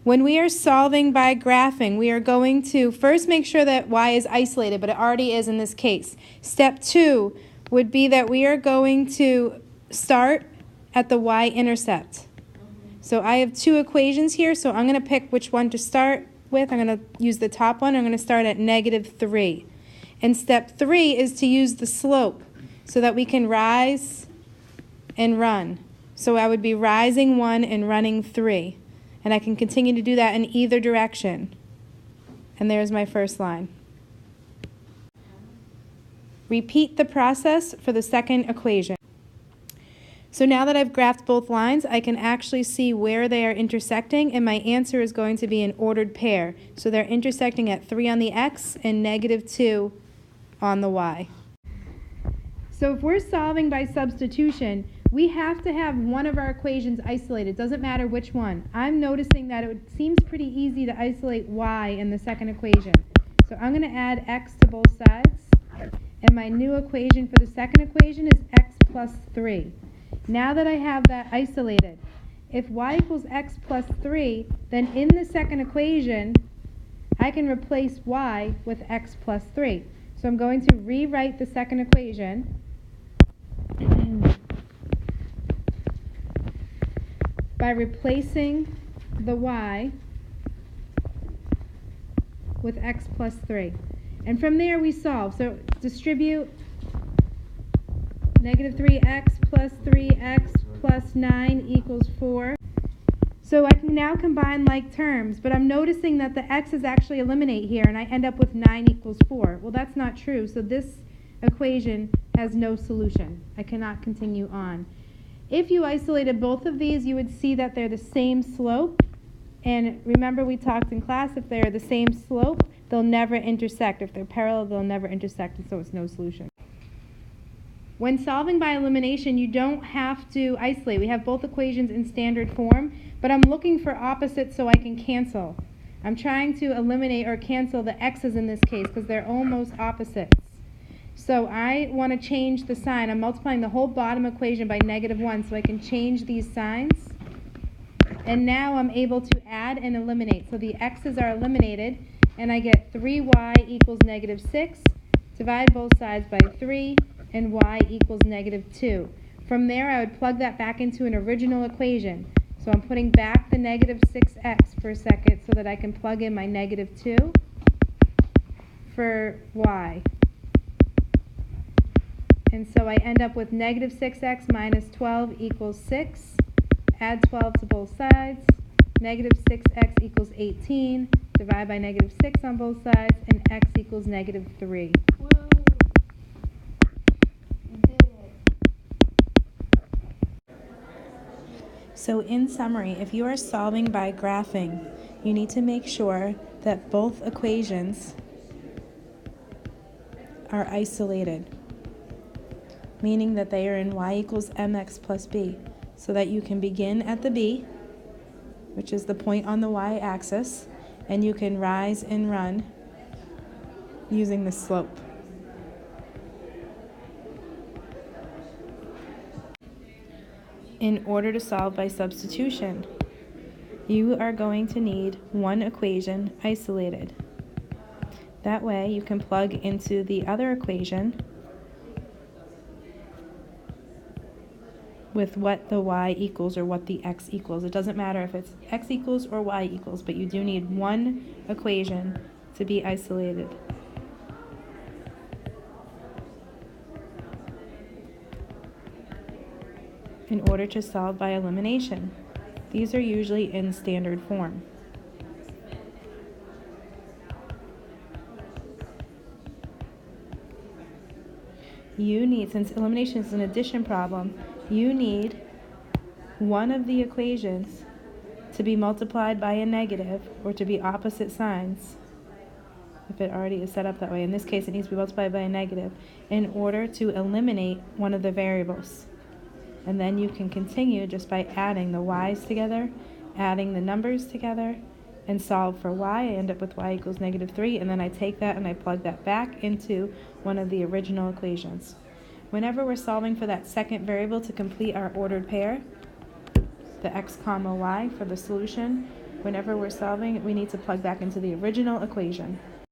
When we are solving by graphing, we are going to first make sure that y is isolated, but it already is in this case. Step 2 would be that we are going to start at the y-intercept. So I have two equations here, so I'm going to pick which one to start with. I'm going to use the top one. I'm going to start at -3. And step 3 is to use the slope so that we can rise and run. So I would be rising 1 and running 3. And I can continue to do that in either direction. And there's my first line. Repeat the process for the second equation. So now that I've graphed both lines, I can actually see where they are intersecting, and my answer is going to be an ordered pair. So they're intersecting at 3 on the x and -2 on the y. So if we're solving by substitution, we have to have one of our equations isolated. Doesn't matter which one. I'm noticing that it seems pretty easy to isolate y in the second equation. So I'm going to add x to both sides. And my new equation for the second equation is x plus 3. Now that I have that isolated, if y equals x plus 3, then in the second equation, I can replace y with x plus 3. So I'm going to rewrite the second equation. By replacing the y with x plus 3. And from there we solve. So distribute -3x plus 3x plus 9 equals 4. So I can now combine like terms, but I'm noticing that the x's actually eliminate here, and I end up with 9 equals 4. Well, that's not true, so this equation has no solution. I cannot continue on. If you isolated both of these, you would see that they're the same slope. And remember, we talked in class, if they're the same slope, they'll never intersect. If they're parallel, they'll never intersect, and so it's no solution. When solving by elimination, you don't have to isolate. We have both equations in standard form, but I'm looking for opposites so I can cancel. I'm trying to eliminate or cancel the x's in this case because they're almost opposites. So I want to change the sign. I'm multiplying the whole bottom equation by -1 so I can change these signs. And now I'm able to add and eliminate. So the x's are eliminated, and I get 3y equals -6. Divide both sides by 3, and y equals -2. From there, I would plug that back into an original equation. So I'm putting back the -6x for a second so that I can plug in my -2 for y. And so I end up with -6x minus 12 equals 6. Add 12 to both sides. -6x equals 18. Divide by -6 on both sides, and x equals -3. Whoa. So in summary, if you are solving by graphing, you need to make sure that both equations are isolated, meaning that they are in y equals mx plus b, so that you can begin at the b, which is the point on the y-axis, and you can rise and run using the slope. In order to solve by substitution, you are going to need one equation isolated. That way you can plug into the other equation with what the y equals or what the x equals. It doesn't matter if it's x equals or y equals, but you do need one equation to be isolated. In order to solve by elimination. These are usually in standard form. You need, since elimination is an addition problem, you need one of the equations to be multiplied by a negative or to be opposite signs, if it already is set up that way. In this case, it needs to be multiplied by a negative in order to eliminate one of the variables. And then you can continue just by adding the y's together, adding the numbers together, and solve for y. I end up with y equals -3, and then I take that and I plug that back into one of the original equations. Whenever we're solving for that second variable to complete our ordered pair, the x comma y for the solution, Whenever we're solving, we need to plug back into the original equation.